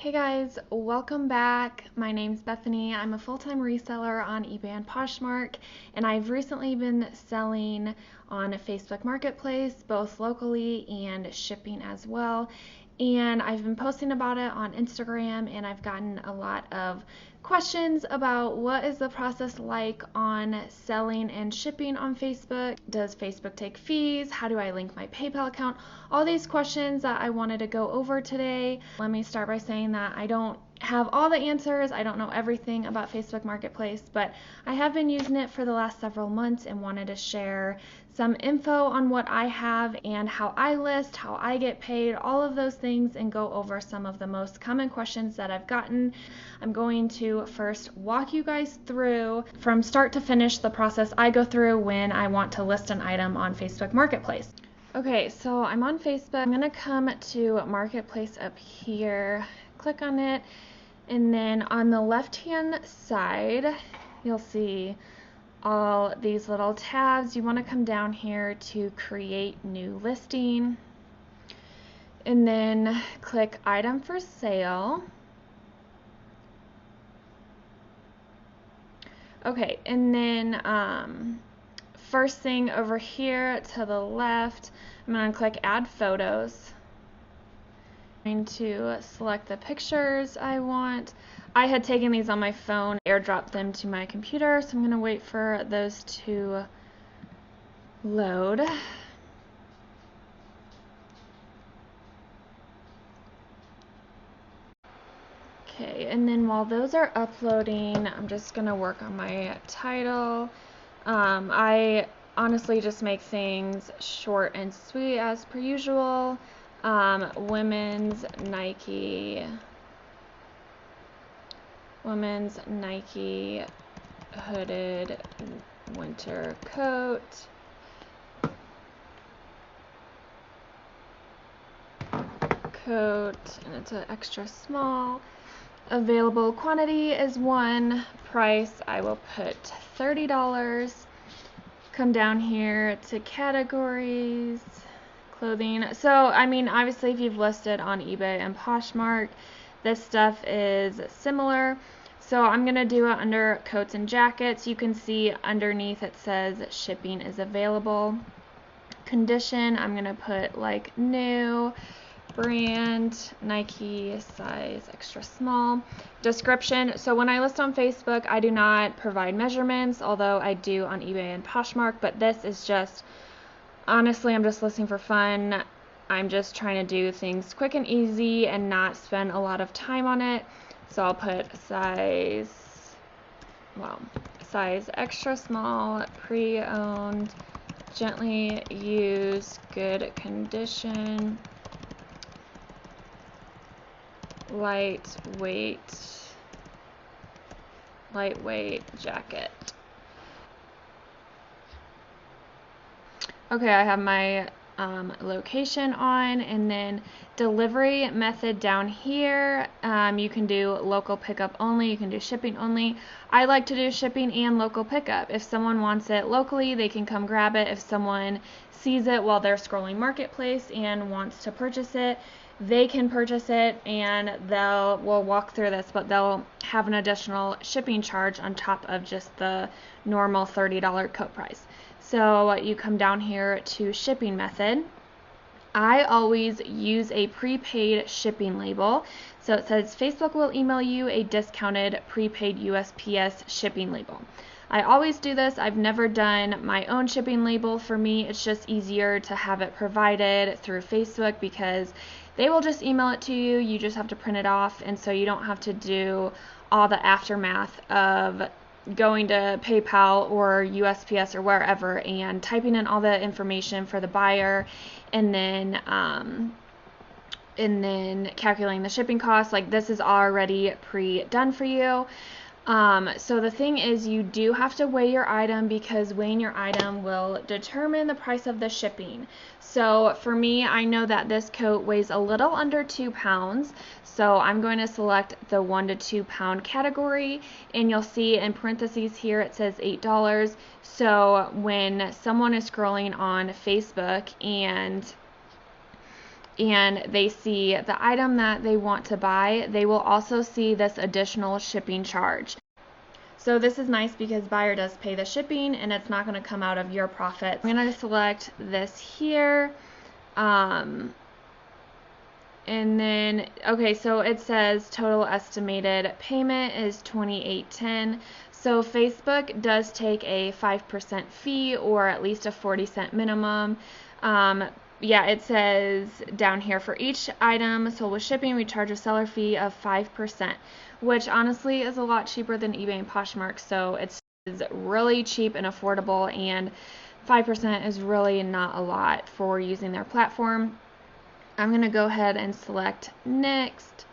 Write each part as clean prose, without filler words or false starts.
Hey guys, welcome back. My name's Bethany. I'm a full-time reseller on eBay and Poshmark, and I've recently been selling on Facebook Marketplace, both locally and shipping as well. And I've been posting about it on Instagram, and I've gotten a lot of questions about what is the process like on selling and shipping on Facebook. Does Facebook take fees? How do I link my PayPal account? All these questions that I wanted to go over today. Let me start by saying that I don't have all the answers. I don't know everything about Facebook Marketplace, but I have been using it for the last several months and wanted to share some info on what I have and how I list, how I get paid, all of those things, and go over some of the most common questions that I've gotten. I'm going to first walk you guys through from start to finish the process I go through when I want to list an item on Facebook Marketplace. Okay, so I'm on Facebook. I'm gonna come to Marketplace up here, click on it, and then on the left-hand side, you'll see all these little tabs. You want to come down here to create new listing, and then click item for sale. Okay, and then first thing over here to the left, I'm going to click add photos. I'm going to select the pictures I want. I had taken these on my phone, airdropped them to my computer, so I'm going to wait for those to load. Okay, and then while those are uploading, I'm just going to work on my title. I honestly just make things short and sweet as per usual. Women's Nike hooded winter coat. And it's an extra small. Available quantity is 1. Price, I will put $30. Come down here to categories, clothing. So, I mean, obviously if you've listed on eBay and Poshmark, this stuff is similar. So I'm going to do it under coats and jackets. You can see underneath it says shipping is available. Condition, I'm going to put like new. Brand, Nike, size extra small. Description, so when I list on Facebook, I do not provide measurements, although I do on eBay and Poshmark, but this is just, honestly, I'm just listing for fun. I'm just trying to do things quick and easy and not spend a lot of time on it. So I'll put size extra small, pre-owned, gently used, good condition, lightweight jacket. Okay, I have my location on, and then delivery method down here. You can do local pickup only, you can do shipping only. I like to do shipping and local pickup. If someone wants it locally, they can come grab it. If someone sees it while they're scrolling Marketplace and wants to purchase it, they can purchase it, and we'll walk through this, but they'll have an additional shipping charge on top of just the normal $30 coat price. So you come down here to shipping method. I always use a prepaid shipping label. So it says Facebook will email you a discounted prepaid USPS shipping label. I always do this. I've never done my own shipping label. For me, it's just easier to have it provided through Facebook because they will just email it to you. You just have to print it off, and so you don't have to do all the aftermath of going to PayPal or USPS or wherever and typing in all the information for the buyer and then calculating the shipping costs. Like, this is already pre-done for you. So the thing is, you do have to weigh your item because weighing your item will determine the price of the shipping. So for me, I know that this coat weighs a little under 2 pounds. So I'm going to select the 1 to 2 pound category, and you'll see in parentheses here it says $8. So when someone is scrolling on Facebook and and they see the item that they want to buy, they will also see this additional shipping charge. So this is nice because buyer does pay the shipping and it's not going to come out of your profit. I'm going to select this here. And then, okay, so it says total estimated payment is $28.10. So Facebook does take a 5% fee, or at least a 40-cent minimum. Yeah, it says down here, for each item sold with shipping, we charge a seller fee of 5%, which honestly is a lot cheaper than eBay and Poshmark. So it's really cheap and affordable, and 5% is really not a lot for using their platform. I'm going to go ahead and select next.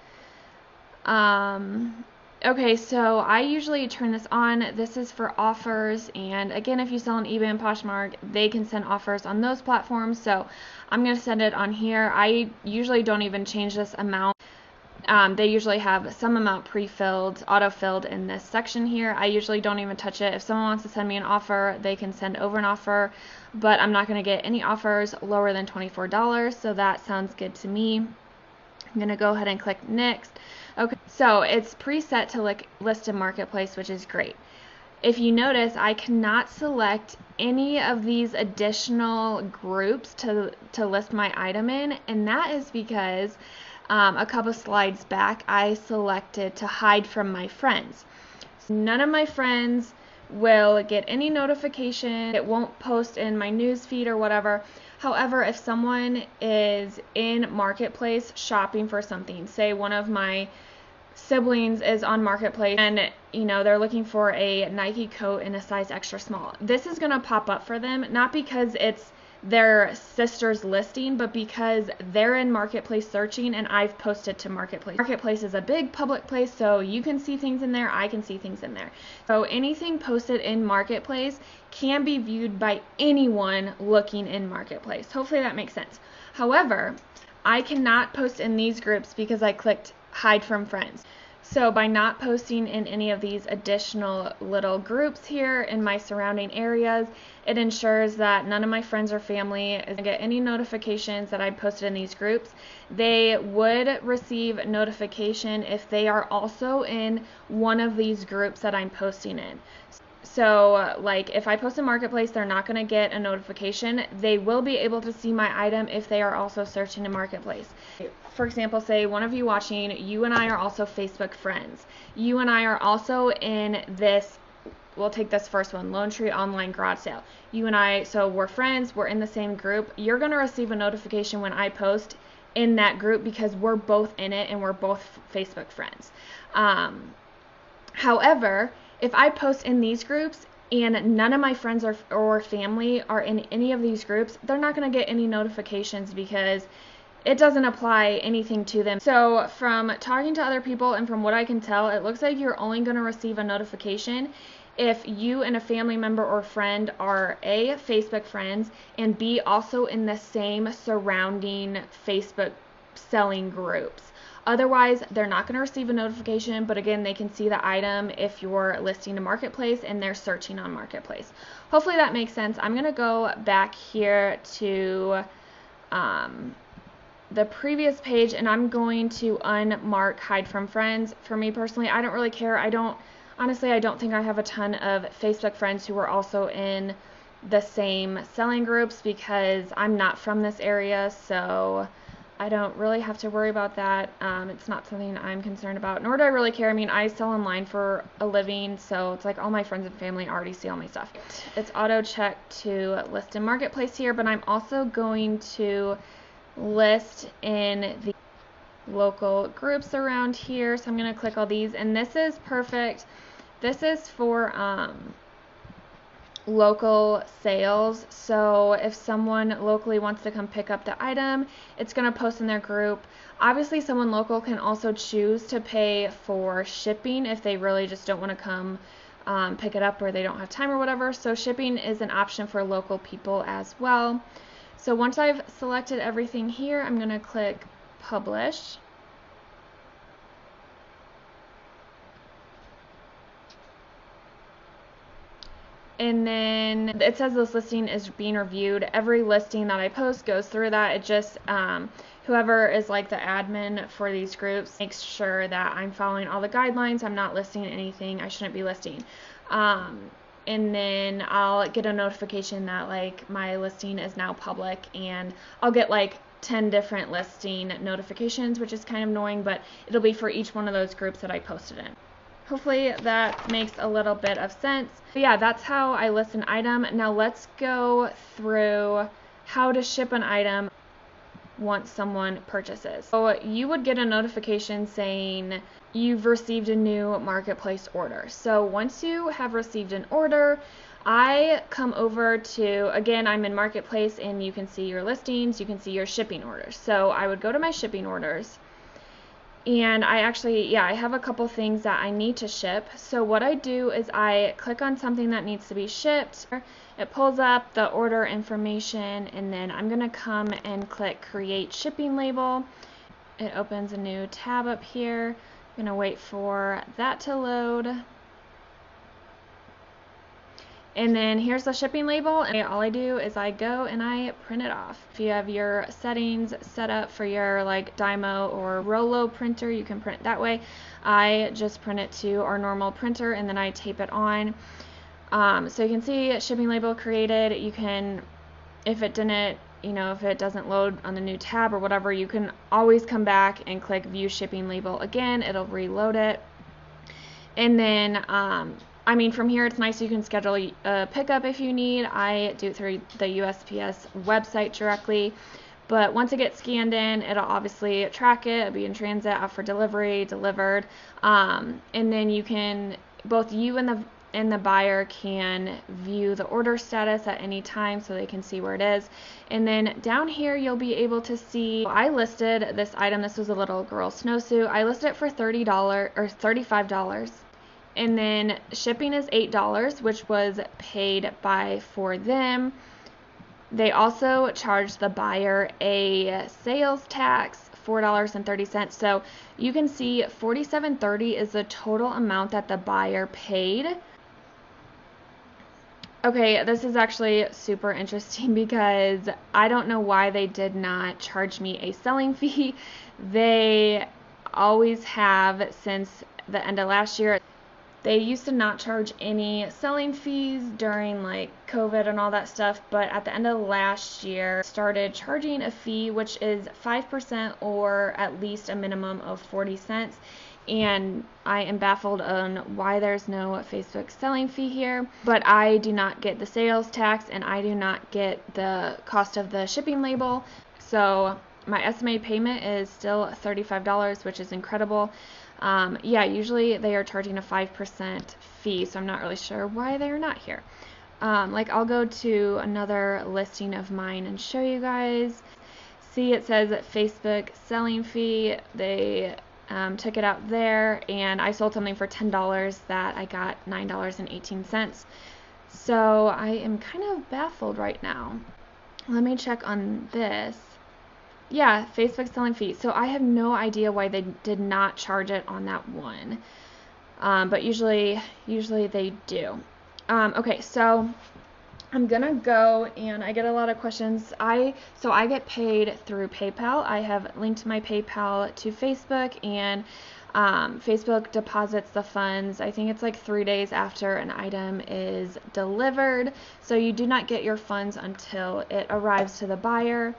Okay, so I usually turn this on. This is for offers, and again, if you sell on eBay and Poshmark, they can send offers on those platforms, so I'm going to send it on here. I usually don't even change this amount. They usually have some amount pre-filled, auto-filled in this section here. I usually don't even touch it. If someone wants to send me an offer, they can send over an offer, but I'm not going to get any offers lower than $24, so that sounds good to me. I'm going to go ahead and click next. Okay, so it's preset to list in Marketplace, which is great. If you notice, I cannot select any of these additional groups to list my item in, and that is because a couple slides back, I selected to hide from my friends. So none of my friends will get any notification. It won't post in my news feed or whatever. However, if someone is in Marketplace shopping for something, say one of my siblings is on Marketplace and they're looking for a Nike coat in a size extra small, this is going to pop up for them, not because it's their sister's listing, but because they're in Marketplace searching and I've posted to Marketplace. Marketplace is a big public place, so you can see things in there, I can see things in there. So anything posted in Marketplace can be viewed by anyone looking in Marketplace. Hopefully that makes sense. However, I cannot post in these groups because I clicked hide from friends. So by not posting in any of these additional little groups here in my surrounding areas, it ensures that none of my friends or family is going to get any notifications that I posted in these groups. They would receive notification if they are also in one of these groups that I'm posting in. So like if I post in Marketplace, they're not going to get a notification. They will be able to see my item if they are also searching in Marketplace. For example, say one of you watching, you and I are also Facebook friends. You and I are also in this, we'll take this first one, Lone Tree Online Garage Sale. You and I, so we're friends, we're in the same group. You're going to receive a notification when I post in that group because we're both in it and we're both Facebook friends. However, if I post in these groups and none of my friends or family are in any of these groups, they're not going to get any notifications because it doesn't apply anything to them. So from talking to other people and from what I can tell, it looks like you're only going to receive a notification if you and a family member or friend are A, Facebook friends, and B, also in the same surrounding Facebook selling groups. Otherwise, they're not going to receive a notification, but again, they can see the item if you're listing a Marketplace and they're searching on Marketplace. Hopefully that makes sense. I'm going to go back here to the previous page, and I'm going to unmark hide from friends. For me personally, I don't really care. Honestly, I don't think I have a ton of Facebook friends who are also in the same selling groups because I'm not from this area, so I don't really have to worry about that. It's not something I'm concerned about, nor do I really care. I mean, I sell online for a living, so it's like all my friends and family already see all my stuff. It's auto check to list in Marketplace here, but I'm also going to list in the local groups around here. So I'm going to click all these, and this is perfect. This is for local sales. So if someone locally wants to come pick up the item, it's going to post in their group. Obviously, someone local can also choose to pay for shipping if they really just don't want to come pick it up or they don't have time or whatever. So shipping is an option for local people as well. So once I've selected everything here, I'm going to click publish. And then it says this listing is being reviewed. Every listing that I post goes through that. It just whoever is like the admin for these groups makes sure that I'm following all the guidelines. I'm not listing anything I shouldn't be listing. And then I'll get a notification that like my listing is now public, and I'll get like 10 different listing notifications, which is kind of annoying, but it'll be for each one of those groups that I posted in. Hopefully that makes a little bit of sense. But yeah, that's how I list an item. Now let's go through how to ship an item once someone purchases. So you would get a notification saying you've received a new marketplace order. So once you have received an order, I come over to, again, I'm in marketplace and you can see your listings, you can see your shipping orders. So I would go to my shipping orders, and I actually, I have a couple things that I need to ship. So what I do is I click on something that needs to be shipped. It pulls up the order information, and then I'm going to come and click Create Shipping Label. It opens a new tab up here. I'm going to wait for that to load. And then here's the shipping label, and all I do is I go and I print it off. If you have your settings set up for your like Dymo or Rollo printer, you can print it that way. I just print it to our normal printer, and then I tape it on. So you can see shipping label created. You can, if it didn't, if it doesn't load on the new tab or whatever, you can always come back and click View Shipping Label again. It'll reload it. And then from here it's nice, you can schedule a pickup if you need. I do it through the USPS website directly, but once it gets scanned in, it'll obviously track it. It'll be in transit, out for delivery, delivered, and then you can, both you and the buyer can view the order status at any time, so they can see where it is. And then down here you'll be able to see, I listed this item, this was a little girl's snowsuit. I listed it for $30 or $35. And then shipping is $8, which was paid for them. They also charged the buyer a sales tax, $4.30. So you can see $47.30 is the total amount that the buyer paid. Okay, this is actually super interesting because I don't know why they did not charge me a selling fee. They always have since the end of last year. They used to not charge any selling fees during like COVID and all that stuff, but at the end of last year started charging a fee, which is 5% or at least a minimum of 40 cents. And I am baffled on why there's no Facebook selling fee here, but I do not get the sales tax and I do not get the cost of the shipping label. So my estimated payment is still $35, which is incredible. Usually they are charging a 5% fee, so I'm not really sure why they're not here. I'll go to another listing of mine and show you guys. See, it says Facebook selling fee. They took it out there, and I sold something for $10 that I got $9.18. So I am kind of baffled right now. Let me check on this. Yeah, Facebook selling fee. So I have no idea why they did not charge it on that one. But usually they do. Okay, so I'm gonna go, and I get a lot of questions. So I get paid through PayPal. I have linked my PayPal to Facebook, and Facebook deposits the funds. I think it's like 3 days after an item is delivered. So you do not get your funds until it arrives to the buyer.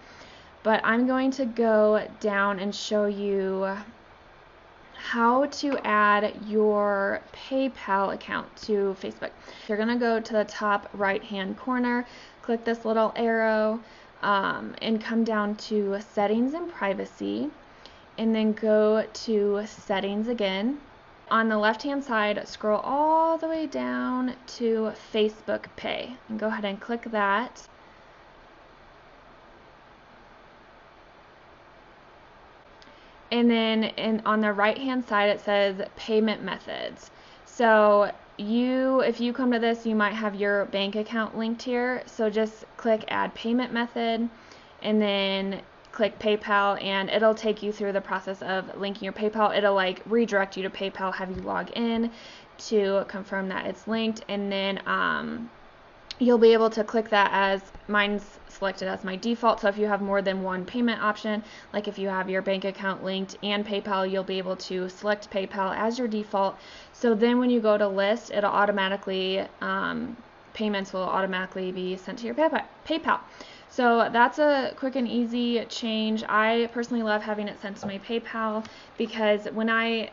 But I'm going to go down and show you how to add your PayPal account to Facebook. You're going to go to the top right hand corner, click this little arrow, and come down to Settings and Privacy, and then go to Settings again. On the left hand side, scroll all the way down to Facebook Pay, and go ahead and click that. And then on the right hand side it says payment methods. So if you come to this, you might have your bank account linked here. So just click add payment method and then click PayPal, and it'll take you through the process of linking your PayPal. It'll like redirect you to PayPal, have you log in to confirm that it's linked, and then you'll be able to click that as mine's selected as my default. So if you have more than one payment option, like if you have your bank account linked and PayPal, you'll be able to select PayPal as your default. So then when you go to list, it'll automatically, payments will automatically be sent to your PayPal. So that's a quick and easy change. I personally love having it sent to my PayPal because when I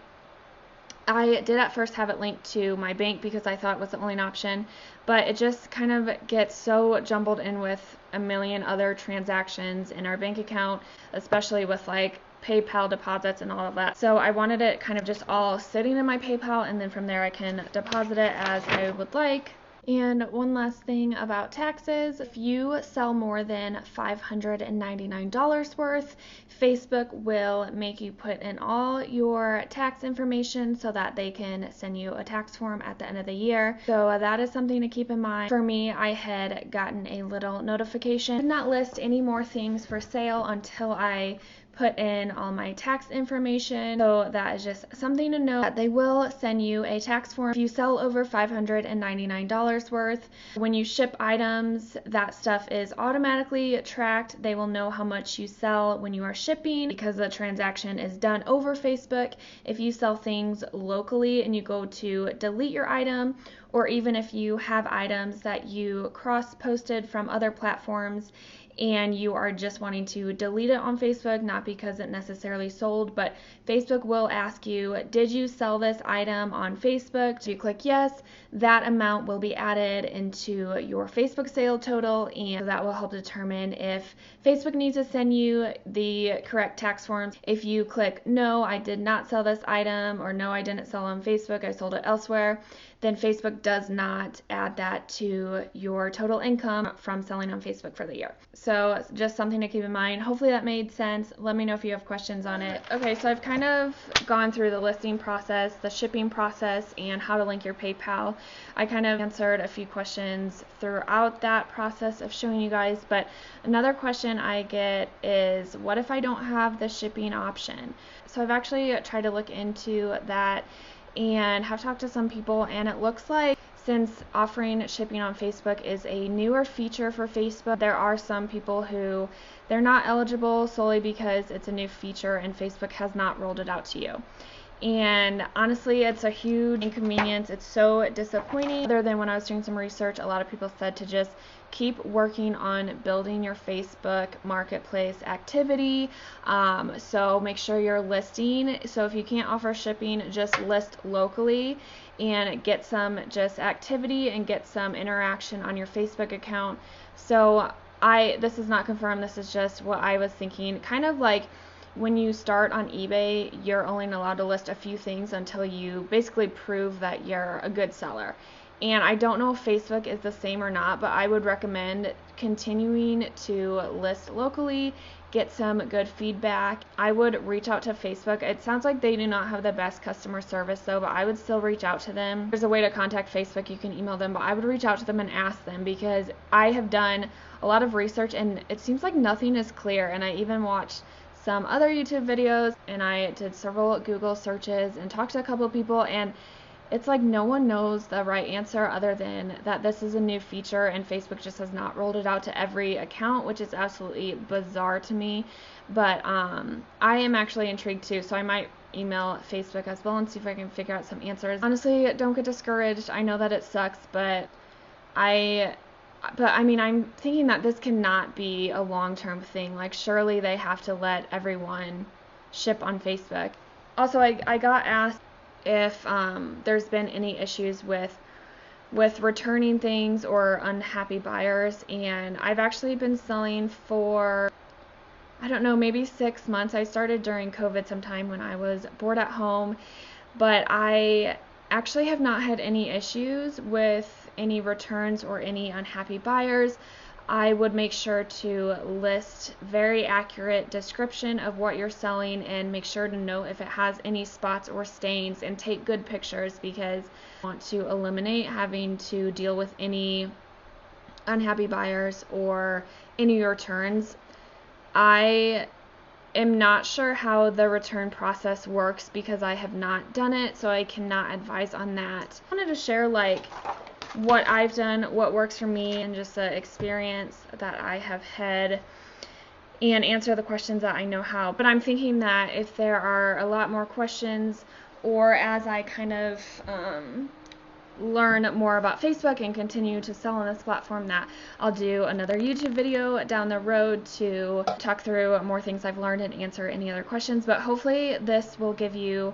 did at first have it linked to my bank because I thought it was the only option, but it just kind of gets so jumbled in with a million other transactions in our bank account, especially with like PayPal deposits and all of that. So I wanted it kind of just all sitting in my PayPal, and then from there I can deposit it as I would like. And one last thing about taxes, if you sell more than $599 worth, Facebook will make you put in all your tax information so that they can send you a tax form at the end of the year. So that is something to keep in mind. For me, I had gotten a little notification. I did not list any more things for sale until I put in all my tax information. So that is just something to know, that they will send you a tax form if you sell over $599 worth. When you ship items, that stuff is automatically tracked. They will know how much you sell when you are shipping because the transaction is done over Facebook. If you sell things locally and you go to delete your item, or even if you have items that you cross-posted from other platforms and you are just wanting to delete it on Facebook, not because it necessarily sold, but Facebook will ask you, did you sell this item on Facebook? So you click yes, that amount will be added into your Facebook sale total, and that will help determine if Facebook needs to send you the correct tax forms. If you click no, I did not sell this item, or no, I didn't sell on Facebook, I sold it elsewhere, then Facebook does not add that to your total income from selling on Facebook for the year. So just something to keep in mind. Hopefully that made sense. Let me know if you have questions on it. Okay, so I've kind of gone through the listing process, the shipping process, and how to link your PayPal. I kind of answered a few questions throughout that process of showing you guys, but another question I get is, what if I don't have the shipping option? So I've actually tried to look into that and have talked to some people, and it looks like since offering shipping on Facebook is a newer feature for Facebook, there are some people who they're not eligible solely because it's a new feature and Facebook has not rolled it out to you. And honestly, it's a huge inconvenience. It's so disappointing. Other than when I was doing some research, a lot of people said to just keep working on building your Facebook marketplace activity. So make sure you're listing. So if you can't offer shipping, just list locally and get some just activity and get some interaction on your Facebook account. So this is not confirmed. This is just what I was thinking. Kind of like when you start on eBay, you're only allowed to list a few things until you basically prove that you're a good seller. And I don't know if Facebook is the same or not, but I would recommend continuing to list locally, get some good feedback. I would reach out to Facebook. It sounds like they do not have the best customer service though, but I would still reach out to them. There's a way to contact Facebook. You can email them, but I would reach out to them and ask them, because I have done a lot of research and it seems like nothing is clear. And I even watched some other YouTube videos and I did several Google searches and talked to a couple of people, and it's like no one knows the right answer other than that this is a new feature and Facebook just has not rolled it out to every account, which is absolutely bizarre to me. But I am actually intrigued too, so I might email Facebook as well and see if I can figure out some answers. Honestly, don't get discouraged. I know that it sucks, but I mean, I'm thinking that this cannot be a long-term thing. Like, surely they have to let everyone ship on Facebook. Also, I got asked if there's been any issues with returning things or unhappy buyers, and I've actually been selling for, I don't know, maybe 6 months. I started during COVID sometime when I was bored at home, but I actually have not had any issues with any returns or any unhappy buyers. I would make sure to list very accurate description of what you're selling and make sure to note if it has any spots or stains and take good pictures, because I want to eliminate having to deal with any unhappy buyers or any returns. I am not sure how the return process works because I have not done it, so I cannot advise on that. I wanted to share like what I've done, what works for me, and just the experience that I have had, and answer the questions that I know how. But I'm thinking that if there are a lot more questions, or as I kind of learn more about Facebook and continue to sell on this platform, that I'll do another YouTube video down the road to talk through more things I've learned and answer any other questions. But hopefully this will give you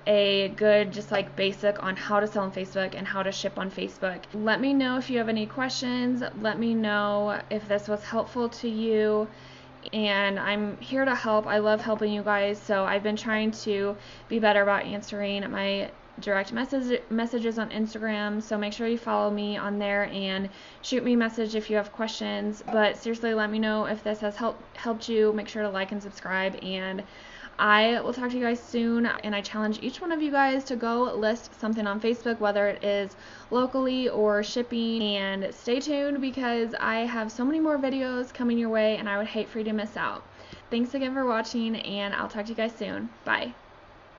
a good just like basic on how to sell on Facebook and how to ship on Facebook. Let me know if you have any questions. Let me know if this was helpful to you, and I'm here to help. I love helping you guys, so I've been trying to be better about answering my direct messages on Instagram, so make sure you follow me on there and shoot me a message if you have questions. But seriously, let me know if this has helped you. Make sure to like and subscribe, and I will talk to you guys soon. And I challenge each one of you guys to go list something on Facebook, whether it is locally or shipping, and stay tuned because I have so many more videos coming your way and I would hate for you to miss out. Thanks again for watching, and I'll talk to you guys soon. Bye.